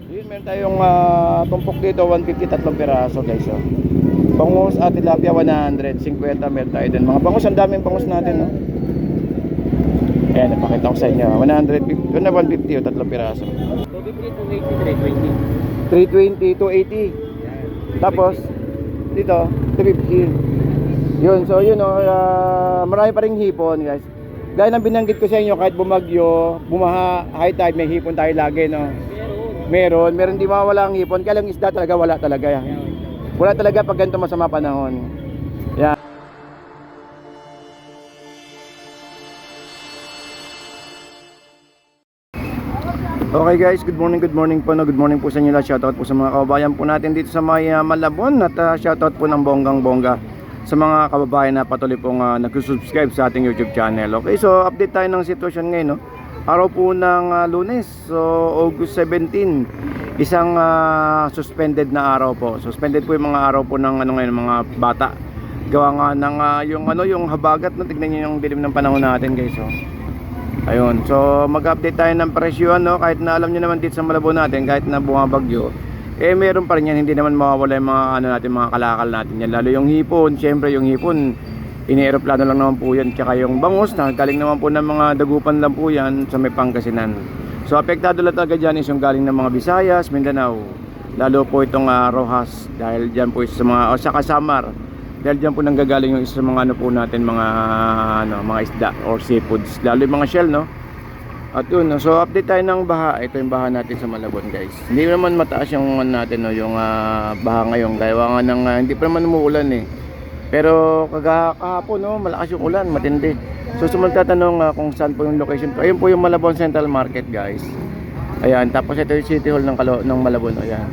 Yun, meron tayong tumpok dito, 150, tatlong piraso guys. Oh. Bangus at tilapia 100, 50 meron tayo din. Mga bangus, ang daming bangus natin, no? Ayan, napakita ko sa inyo. 150, 150 o tatlong piraso. 250, 280, 320, 280. Tapos dito, 350. Yun, so yun marami pa ring hipon, guys. Gaya ng binanggit ko sa inyo, kahit bumagyo, bumaha, high tide, may hipon tayo lagi, no? Meron di mawala ang hipon. Kaya lang isda talaga, wala talaga. Wala talaga pag ganito masama panahon. Yan. Okay guys, good morning po, no? Good morning po sa inyo lahat. Shoutout po sa mga kababayan po natin dito sa may Malabon. At shoutout po ng bonggang-bongga sa mga kababayan na patuloy pong nag-subscribe sa ating YouTube channel. Okay, so update tayo ng sitwasyon ngayon, no? Araw po ng Lunes, so August 17. Isang suspended na araw po. Suspended po yung mga araw po ng ngayon, mga bata. Gawa nga ng yung habagat, no? Tignan niyo yung dilim ng panahon natin, guys, oh. Ayun, so mag-update tayo ng presyo, no? Kahit na alam niyo naman dito sa Malabon natin, kahit na bumabagyo, meron pa rin yan, hindi naman mawawala yung mga natin, mga kalakal natin yan. Lalo yung hipon, syempre yung hipon, ini-aeroplano lang naman po yan. Tsaka yung bangus na galing naman po ng mga dagupan lang po yan sa may Pangasinan. So apektado lang talaga dyan is yung galing ng mga Visayas, Mindanao. Lalo po itong Rojas, dahil dyan po sa mga, o sa Casamar, dahil dyan po nanggagaling yung isa sa mga po natin, mga isda or seafoods, lalo yung mga shell, no? At yun, so update tayo ng baha. Ito yung baha natin sa Malabon, guys. Hindi naman mataas yung natin, no, yung baha ngayon. Kaya nga ng hindi pa naman umuulan, eh. Pero kahapon, no, malakas yung ulan, matindi. So sumagtatanong kung saan po yung location po. Ayun po yung Malabon Central Market, guys. Ayan, tapos ito yung City Hall ng Malabon. Ayan,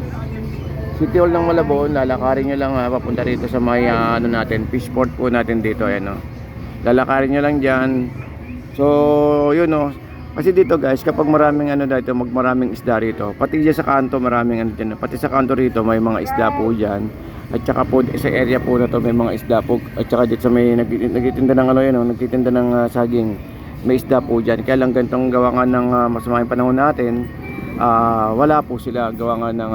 City Hall ng Malabon. Lalakarin nyo lang papunta rito sa may natin, fishport po natin dito. Ayan, no. Lalakarin nyo lang dyan. So yun, no. Kasi dito, guys, kapag maraming dito, maraming isda rito. Pati dyan sa kanto maraming dyan. Pati sa kanto rito may mga isda po dyan. At saka po sa area po na to may mga isda po. At saka dito sa may nagtitinda ng nagtitinda ng saging, may isda po dyan. Kaya lang ganitong gawa nga ng masamang panahon natin, wala po sila, gawa nga ng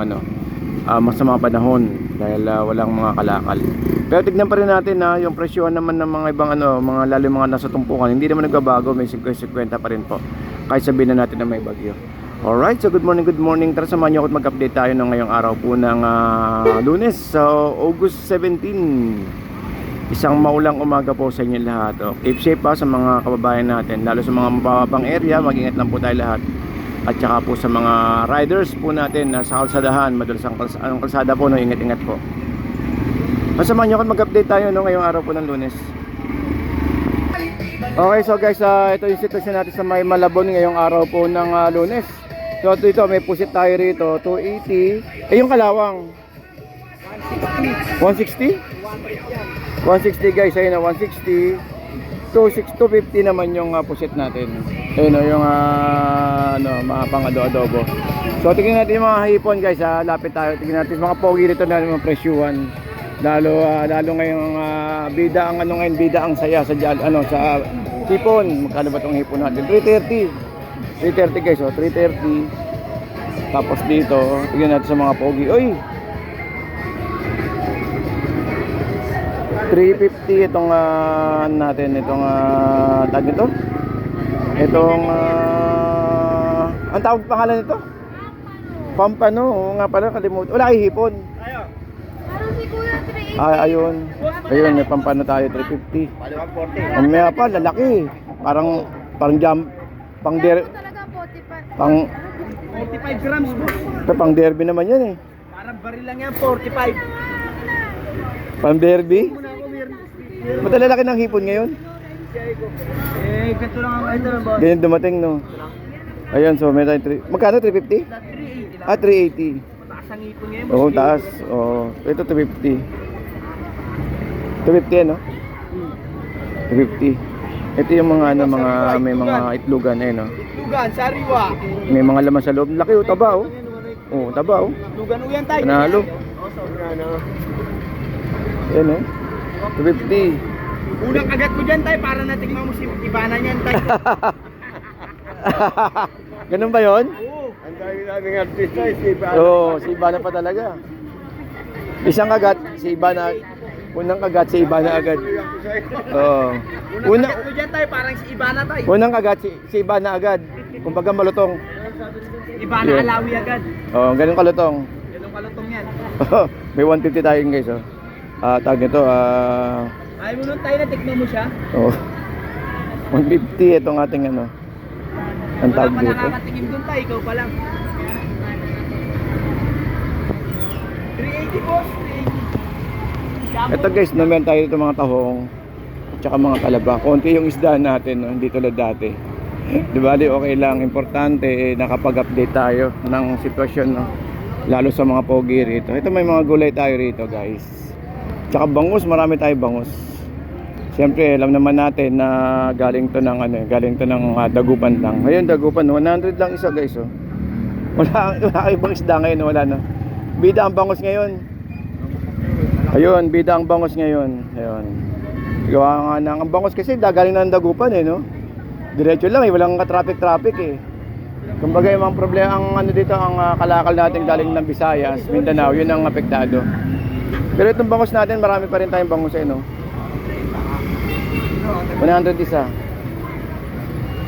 masama panahon dahil walang mga kalakal. Pero tignan pa rin natin na yung presyo naman ng mga ibang mga lalo mga nasa tumpukan, hindi naman nagbabago, may 50-50 pa rin po. Kahit sabihin na natin na may bagyo. Alright, so good morning. Tara samahan niyo ako at mag-update tayo ng ngayong araw po ng Lunes, so August 17. Isang maulang umaga po sa inyo lahat. Keep safe pa sa mga kababayan natin, lalo sa mga mababang area, mag-ingat lang po tayo lahat. At saka po sa mga riders po natin na sa kalsadahan, madalas ang kalsada po, no, ingat-ingat po. Masamahan nyo ako mag-update tayo, no, ngayong araw po ng Lunes. Okay, so guys, ito yung sitwasyon natin sa may Malabon ngayong araw po ng Lunes. So dito may pusit tayo rito, 280. Yung kalawang 160? 160 guys, ayun na 160. 250 naman yung pusit natin. Ayun, yung mga pang-adobo. So tingnan natin yung mga hipon, guys, lapit tayo. Tingnan natin mga pogi rito na mga presyuhan. Lalo ngayong bida ang ngayon, bida ang saya sa sa hipon. Magkano ba tong hipon natin? 330 guys, 330. Tapos dito, tingnan natin sa mga pogi. Oy, 350 itong natin, itong tag nito. Itong ang tawag pangalan nito? Pampano, nga pala, kalimutan. Wala kay hipon. Ayun, may pampano tayo, 350. Ang may pa, lalaki. Parang jump, pang 45 grams po. Pang derby naman yan, eh. Parang baril lang yan, 45. Pang derby? Ba't lalaki ng hipon ngayon? Ganito lang ang ito lang, boss. Ganyan dumating, no? Ayun, so may tayo, magkano, 350? 380 lang. 380. Mataas ang ipon ngayon. Oo, taas. Ito 250. 250, no? 250. Ito yung mga may mga itlugan, no? Itlugan, sariwa. May mga laman sa loob. Laki, taba, oh. Oo, taba, oh. Itlugan uyan tayo. Panalo. Yan, eh. 250. Unang agat mo dyan tayo para natigman mo si Ivana niyan tayo. Ganun ba yun? Oo. Ay, naming artista, si Oo, si Ibana pa talaga. Isang kagat, si Ibana. Unang kagat, si Ibana agad. Oo. Unang kagat ko dyan tayo, parang si Ibana tayo. Unang kagat, si Ibana agad. Kumbaga malutong. Ibana Yeah. alawi agad. Oo, ganun kalutong. Ganun kalutong yan. May 150 tayo guys, oh. Tawag nito, Ayaw mo nun tayo na, tikman mo siya. oh. 150 itong ating ano. Ang Wala tawag pa dito. nakakatingin dun tayo, ikaw pa lang. 380 boss, 380. Ito guys, naman tayo dito mga tahong at saka mga talaba. Konti yung isda natin, no? Hindi tulad dati. Di ba? Okay lang. Importante, nakapag-update tayo ng sitwasyon, no? Lalo sa mga pogi rito. Ito may mga gulay tayo rito guys. Tsaka bangus, marami tayo bangus. Siyempre, alam naman natin na galing to ng dagupan lang. Ngayon, dagupan, 100 lang isa guys, oh. Wala ibang isda ngayon, wala na. Bida ang bangus ngayon. Ayun, bida ang bangus ngayon. Ayun. Gawa nga ng ang bangus kasi galing na ng dagupan eh, no? Diretso lang eh, walang ka-traffic eh. Kumbaga yung mga problema, ang ano dito, ang kalakal natin galing ng Visayas, Mindanao, yun ang apektado. Pero itong bangus natin, marami pa rin tayong bangus eh, no? 100 isa.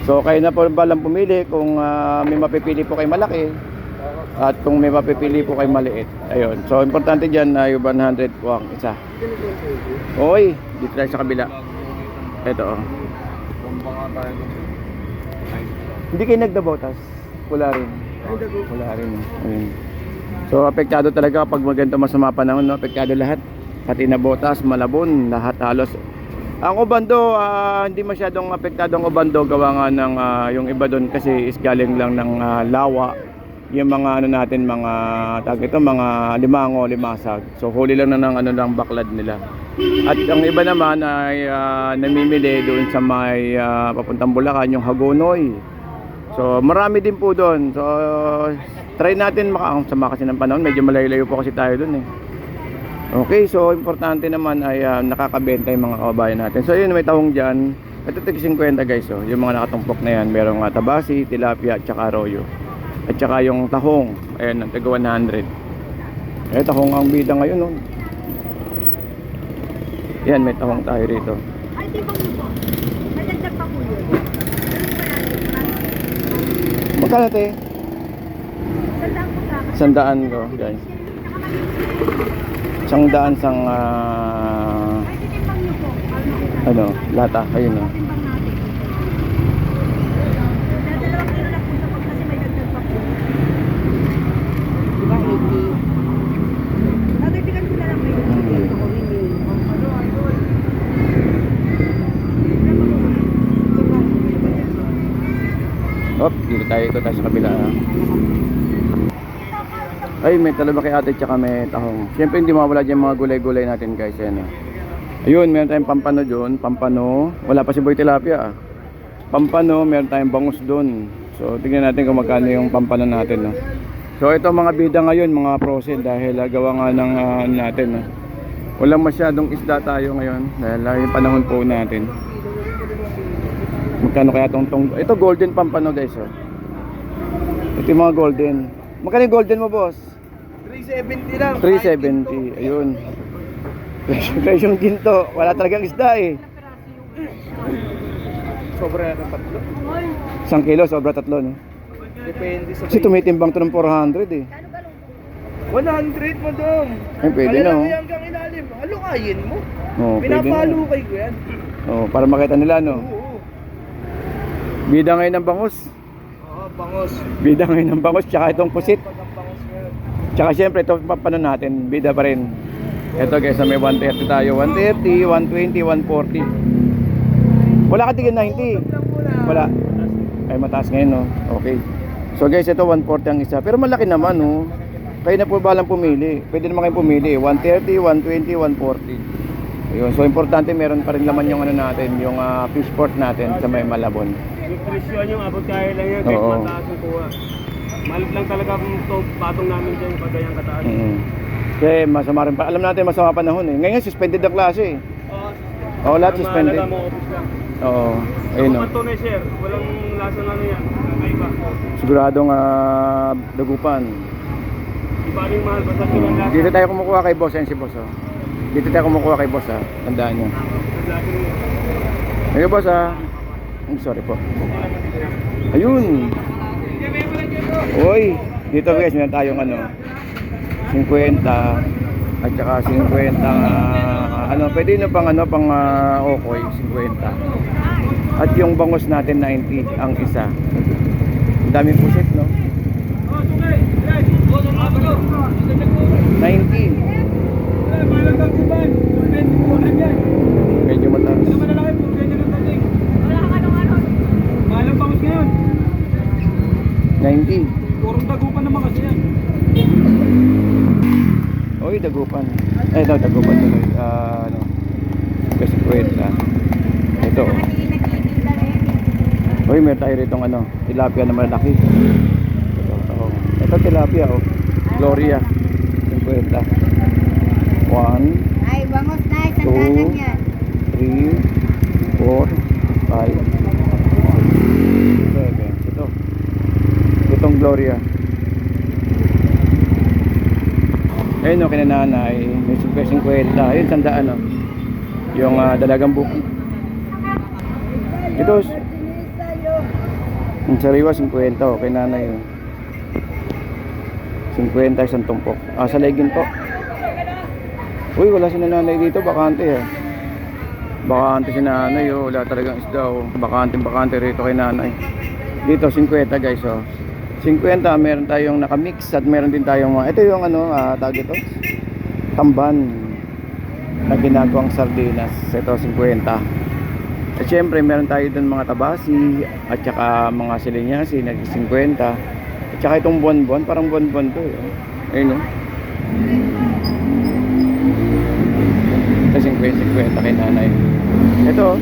So kayo na po ba lang pumili kung may mapipili po kay malaki at kung may mapipili po kay maliit. Ayun. So importante diyan na yung 100 po ang isa. Oy, dito tayo sa kabila. Ito oh. Hindi kayo nagdabotas. Wala rin. Wala rin. Ayun. So apektado talaga kapag maganda masama panahon, no? Apektado lahat. Pati na botas, malabon, lahat halos. Ang Obando, hindi masyadong apektado ang Obando gawa nga ng yung iba doon kasi is galing lang ng lawa. Yung mga ano natin, mga tag ito, mga limango, limasag. So huli lang na ng ano ng baklad nila. At ang iba naman ay namimili doon sa may papuntang Bulacan, yung Hagonoy. So marami din po doon. So try natin sama kasi ng panahon, medyo malayo-layo po kasi tayo doon eh. Okay, so importante naman ay nakakabenta yung mga kababayan natin. So yun, may tahong dyan. Ito tig 50 guys, oh. Yung mga nakatumpok na yan, merong tabasi, tilapia at saka arroyo. At saka yung tahong, ayan, ang taga 100. Tahong ang bida ngayon, oh. Yan, may tahong tayo rito. Ay, di ba mo po? Nadagdag pa po yun. Magkano te? Sandaan po ka. 100 ko, guys. 100 sang Ay, titimbang niyo po. ano, lata, ayun oh. Titimbang natin. Dadalawang kilo lang po sa pag kasi may dagdag pa po. Diba, 80? Nadagdagan ko na lang kayo. Op, dito tayo sa kabila. Ay, may talaba kay ate tsaka may tahong. Siyempre hindi mawala dyan mga gulay-gulay natin guys. Yan, ayun, meron tayong pampano doon. Pampano. Wala pa si Boy Tilapia. Pampano, meron tayong bangus doon. So, tingnan natin kung magkano yung pampano natin. No? So, ito mga bida ngayon, mga prosen. Dahil gawa nga ng natin. No? Walang masyadong isda tayo ngayon. Dahil yung panahon po natin. Magkano kaya tong ito golden pampano guys. Oh. Ito yung mga golden. Magkano yung golden mo boss? 370 lang. 370, ayun. Guys, yung ginto, wala talagang isda eh. Sobra na tatlo. 1 kilo, sobra 3, no? Depende sa Kasi tumitimbang to ng 400 eh. 100 mo dong. Ay, pwede na, oh. Hanggang ilalim. Halukayin mo. Oo, pwede na. Pinapalukay ko yan. Oh, para makita nila, no? Oo. Bida ngayon ng bangus. Oo, bangos. Bida ngayon ng bangus, tsaka itong pusit. Pag ang bangos ngayon. Tsaka syempre, ito paano natin, bida pa rin. Ito guys, may 130 tayo. 130, 120, 140. Wala ka tigil 90. Wala. Ay, mataas ngayon, no? Okay. So guys, ito 140 ang isa. Pero malaki naman, no? Kayo na po balang pumili. Pwede naman kayong pumili. 130, 120, 140. Ayun. So importante, meron pa rin laman yung ano natin, yung fish port natin sa may Malabon. Yung presyon yung abot kaya lang yan. Kahit Oo. mataas yung kuha. Malit lang talaga kung patong namin dyan pag ganyang kataas. Kasi masama rin pa. Alam natin masama panahon eh. Ngayon suspended ang klase eh. Oo, lahat suspended. Mahalaga mo office lang. Oo. Ayun, no? Ang tunay sir, walang lasa na yan. May ba? Siguradong dagupan. Di ba rin mahal basta kinang Dito tayo kumukuha kay boss, yan si boss, oh. Dito tayo kumukuha kay boss, ha. Tandaan nyo. Hey boss, ha. Sorry po. Ayun. Uy, dito guys, meron tayong 50 at saka 50 pwede na pang okoy, 50. At yung bangos natin 90 ang isa. Ang daming pusit, no? 90. Medyo mataas. Malang bangus ngayon. 90. Purong dagupan naman kasi yan. Oy, dagupan. Ito, dagupan tuloy. Kasi kwenta. Ito. Oy, meron tayo rito tilapia na malaki. Ito tilapia, oh. Gloria. 50. 1, Ay, bangos na. Two. Sandalan yan. 3, 4, 5, 7. Ito. Itong Gloria. Ayun, kina nanay. May 50. Ayun, sandaan, yung dalagang bukid. Ito, yung sariwa 50, kay nanay yun. 50 isang tumpok. Sa legin po. Uy, wala si nanay dito, bakante Bakante si nanay, wala talagang isda, bakante rito kay nanay. Dito 50 guys, 50 meron tayong nakamix at meron din tayong ito yung tawag ito, tamban na ginagawang sardinas. Ito 50. At syempre meron tayo dun mga tabasi at saka mga silinyasi na 50. At saka itong bonbon, parang bonbon to, ayun, ito 50 kay nanay. Ito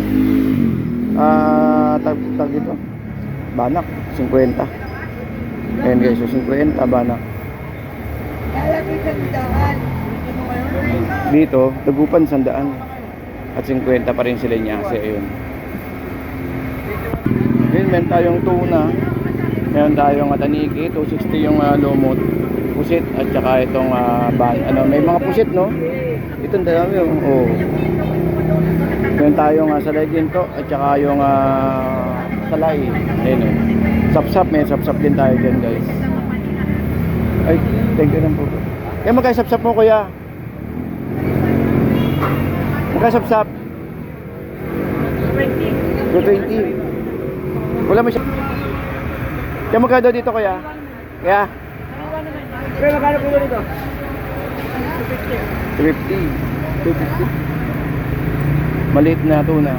tag ito banak 50. Ayan guys, 50 banak. Dito dagupan 100 at 50 pa rin sila niya kasi ayun. Meron tayong tuna, meron tayong taniki, 260 yung lumot, pusit at saka itong may mga pusit, no? Itong dami, meron tayong salaginto at saka yung salay. Ayun, sapsap, may sapsap din tayo dyan guys. Ay, thank you lang po. Kaya magkasapsap mo kuya. Magkasapsap 220. Wala mo siya. Kaya magkano dito kuya? Kaya? Kaya magkano po dito? 250. Maliit na tuna.